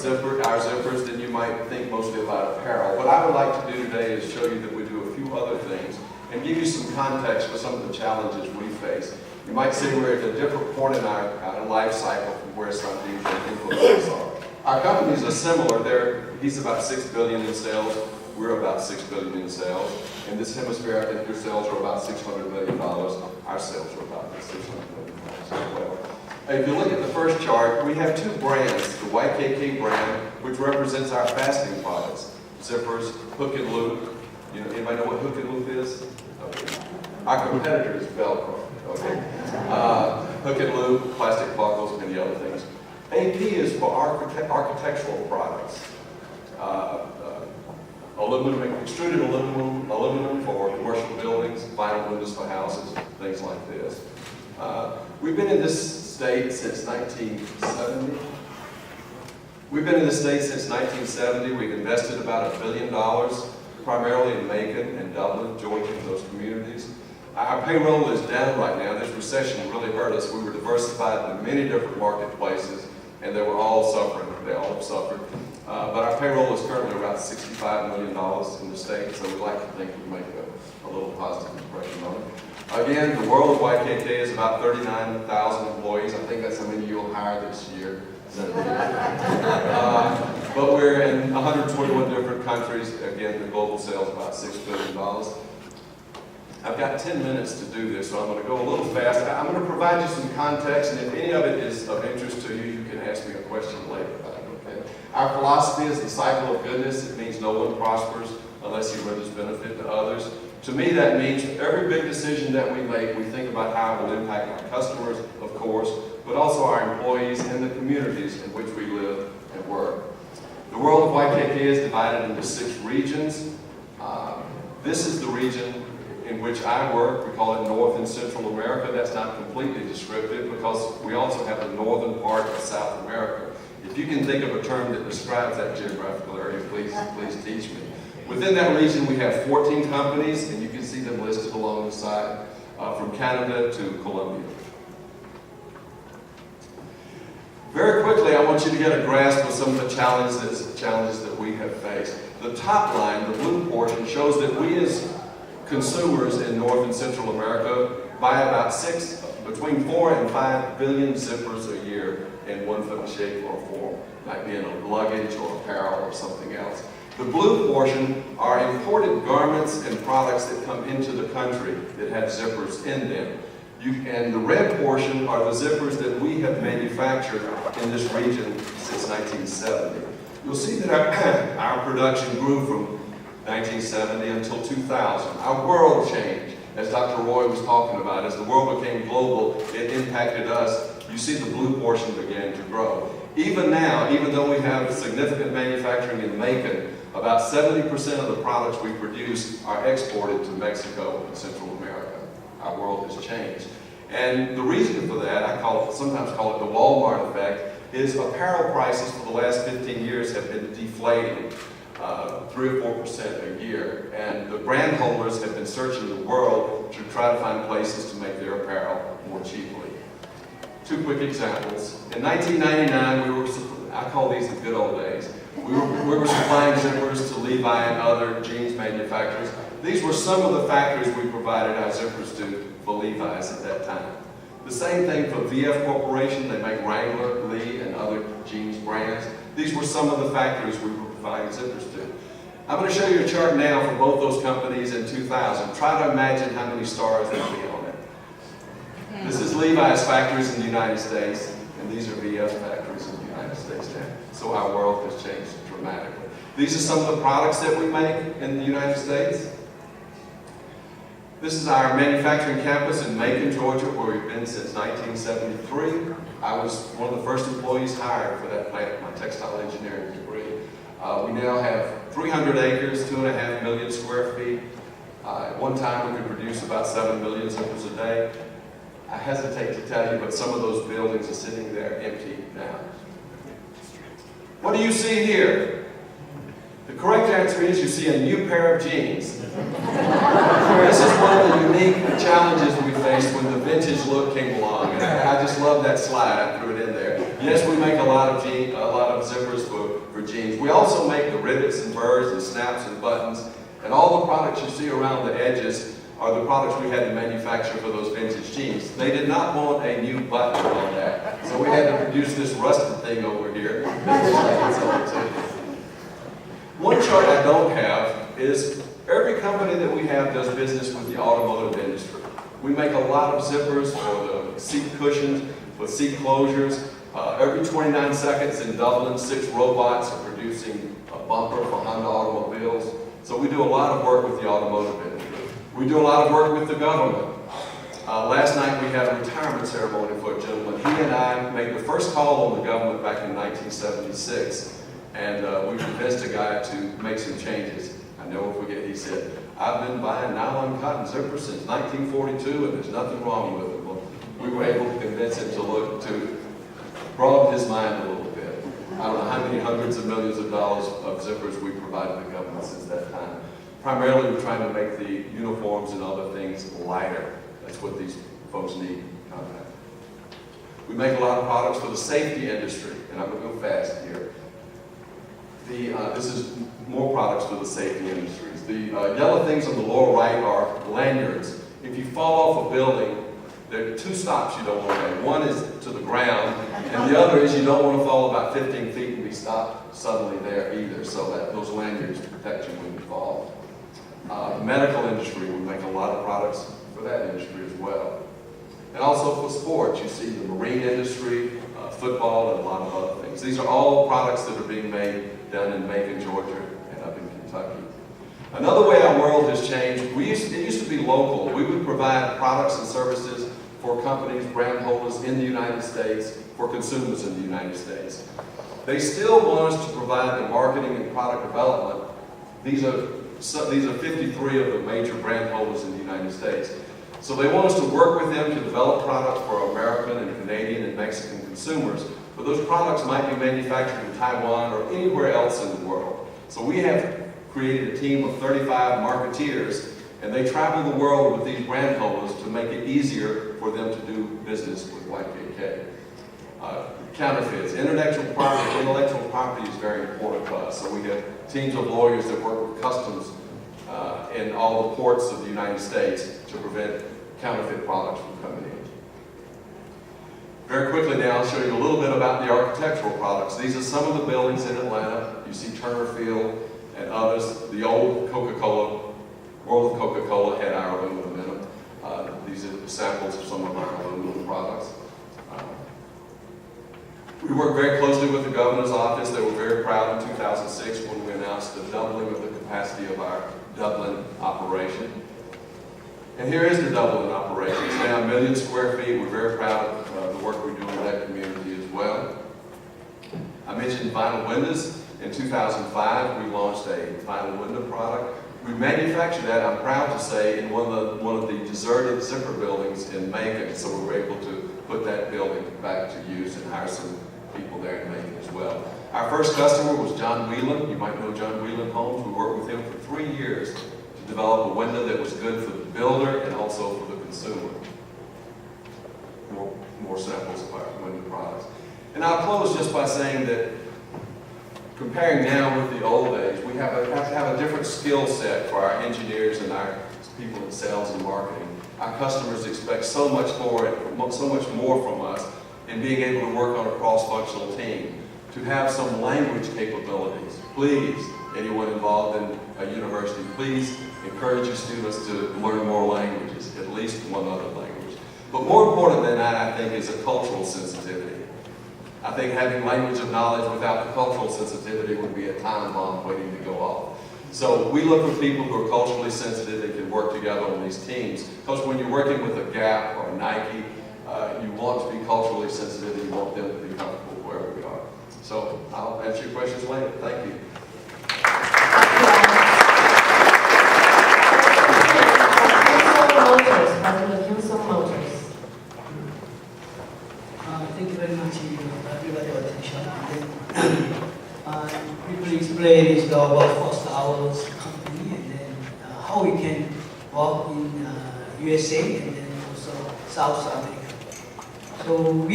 our zippers, then you might think mostly about apparel. What I would like to do today is show you that we do a few other things and give you some context for some of the challenges we face. You might say we're at a different point in our life cycle from where some of these influences are. Our companies are similar. He's about $6 billion in sales. We're about $6 billion in sales. In this hemisphere, I think their sales are about $600 million. Our sales are about $600 million as well. If you look at the first chart, we have two brands. The YKK brand, which represents our fastening products. Zippers, hook and loop. Anybody know what hook and loop is? Okay. Our competitor is Velcro. Okay. Hook and loop, plastic buckles, many other things. AP is for architectural products. Extruded aluminum for commercial buildings, vinyl windows for houses, things like this. We've been in this state since 1970. We've invested about $1 billion, primarily in Macon and Dublin, Georgia, those communities. Our payroll is down right now. This recession really hurt us. We were diversified in many different marketplaces, and they were all suffering. They all have suffered. But our payroll is currently around $65 million in the state, so we'd like to think we make a little positive impression on it. Again, the world of YKK is about 39,000 employees. I think that's how many you'll hire this year. But we're in 121 different countries. Again, the global sales is about $6 billion. I've got 10 minutes to do this, so I'm going to go a little fast. I'm going to provide you some context, and if any of it is of interest to you, you can ask me a question later about it. Okay? Our philosophy is the cycle of goodness. It means no one prospers unless he renders benefit to others. To me, that means every big decision that we make, we think about how it will impact our customers, of course, but also our employees and the communities in which we live and work. The world of YKK is divided into 6 regions. This is the region in which I work. We call it North and Central America. That's not completely descriptive because we also have the northern part of South America. If you can think of a term that describes that geographical area, please teach me. Within that region, we have 14 companies, and you can see them listed along the side, from Canada to Colombia. Very quickly, I want you to get a grasp of some of the challenges that we have faced. The top line, the blue portion, shows that we as consumers in North and Central America buy about between 4 and 5 billion zippers a year in one shape or form. Might be in a luggage or apparel or something else. The blue portion are imported garments and products that come into the country that have zippers in them. And the red portion are the zippers that we have manufactured in this region since 1970. You'll see that our production grew from 1970 until 2000. Our world changed, as Dr. Roy was talking about. As the world became global, it impacted us. You see the blue portion began to grow. Even now, even though we have significant manufacturing in Macon, about 70% of the products we produce are exported to Mexico and Central America. Our world has changed. And the reason for that, sometimes call it the Walmart effect, is apparel prices for the last 15 years have been deflating 3 or 4% a year. And the brand holders have been searching the world to try to find places to make their apparel more cheaply. 2 quick examples. In 1999, I call these the good old days. We were supplying zippers to Levi and other jeans manufacturers. These were some of the factories we provided our zippers to for Levi's at that time. The same thing for VF Corporation. They make Wrangler, Lee, and other jeans brands. These were some of the factories we were providing zippers to. I'm going to show you a chart now for both those companies in 2000. Try to imagine how many stars there would be on it. This is Levi's factories in the United States, and these are VF factories in the United States now. So our world has changed dramatically. These are some of the products that we make in the United States. This is our manufacturing campus in Macon, Georgia, where we've been since 1973. I was one of the first employees hired for that plant, my textile engineering degree. We now have 300 acres, 2.5 million square feet. At one time, we could produce about 7 million zippers a day. I hesitate to tell you, but some of those buildings are sitting there empty now. What do you see here? The correct answer is you see a new pair of jeans. This is one of the unique challenges we faced when the vintage look came along. And I just love that slide. I threw it in there. Yes, we make a lot of zippers for jeans. We also make the rivets and burrs and snaps and buttons, and all the products you see around the edges are the products we had to manufacture for those vintage jeans. They did not want a new button on that, so we had to produce this rusted thing over here. One chart I don't have is every company that we have does business with the automotive industry. We make a lot of zippers for the seat cushions, for seat closures. Every 29 seconds in Dublin, 6 robots are producing a bumper for Honda automobiles. So we do a lot of work with the automotive industry. We do a lot of work with the government. Last night we had a retirement ceremony for a gentleman. He and I made the first call on the government back in 1976, and we convinced a guy to make some changes. I never forget, he said, "I've been buying nylon cotton zippers since 1942 and there's nothing wrong with them." Well, we were able to convince him to broaden his mind a little bit. I don't know how many hundreds of millions of dollars of zippers we provided the government since that time. Primarily, we're trying to make the uniforms and other things lighter. That's what these folks need. We make a lot of products for the safety industry, and I'm going to go fast here. This is more products for the safety industries. The yellow things on the lower right are lanyards. If you fall off a building, there are 2 stops you don't want to have. One is to the ground, and the other is you don't want to fall about 15 feet and be stopped suddenly there either, so that those lanyards protect you when you fall. The medical industry, we make a lot of products for that industry as well. And also for sports, you see the marine industry, football, and a lot of other things. These are all products that are being made down in Macon, Georgia, and up in Kentucky. Another way our world has changed, it used to be local. We would provide products and services for companies, brand holders in the United States, for consumers in the United States. They still want us to provide the marketing and product development. These are 53 of the major brand holders in the United States. So they want us to work with them to develop products for American and Canadian and Mexican consumers, but those products might be manufactured in Taiwan or anywhere else in the world. So we have created a team of 35 marketeers, and they travel the world with these brand holders to make it easier for them to do business with YKK. Counterfeits. Intellectual property is very important to us. So we have teams of lawyers that work with customs in all the ports of the United States to prevent counterfeit products from coming in. Very quickly now, I'll show you a little bit about the architectural products. These are some of the buildings in Atlanta. You see Turner Field and others. The old Coca-Cola, World of Coca-Cola had our aluminum in them. These are samples of some of our aluminum products. We work very closely with the governor's office. They were very proud in 2006 when we announced the doubling of the capacity of our Dublin operation. And here is the Dublin operation. It's now 1 million square feet. We're very proud of the work we do in that community as well. I mentioned vinyl windows. In 2005, we launched a vinyl window product. We manufactured that, I'm proud to say, in one of the deserted zipper buildings in Macon. So we were able to put that building back to use and hire some people there in Macon as well. Our first customer was John Whelan. You might know John Whelan Homes. We worked with him for 3 years to develop a window that was good for the builder and also for the consumer. More samples of our window products. And I'll close just by saying that comparing now with the old days, we have to have a different skill set for our engineers and our people in sales and marketing. Our customers expect so much more from us in being able to work on a cross-functional team, to have some language capabilities. Please, anyone involved in a university, please encourage your students to learn more languages, at least one other language. But more important than that, I think, is a cultural sensitivity. I think having language of knowledge without the cultural sensitivity would be a time bomb waiting to go off. So we look for people who are culturally sensitive and can work together on these teams. Because when you're working with a Gap or a Nike, you want to be culturally sensitive and you want them to be comfortable wherever we are. So I'll answer your questions later. Thank you. Thank you very much, everybody, for attention. Briefly explain about first our company and then how we can work in USA and then also South America. So we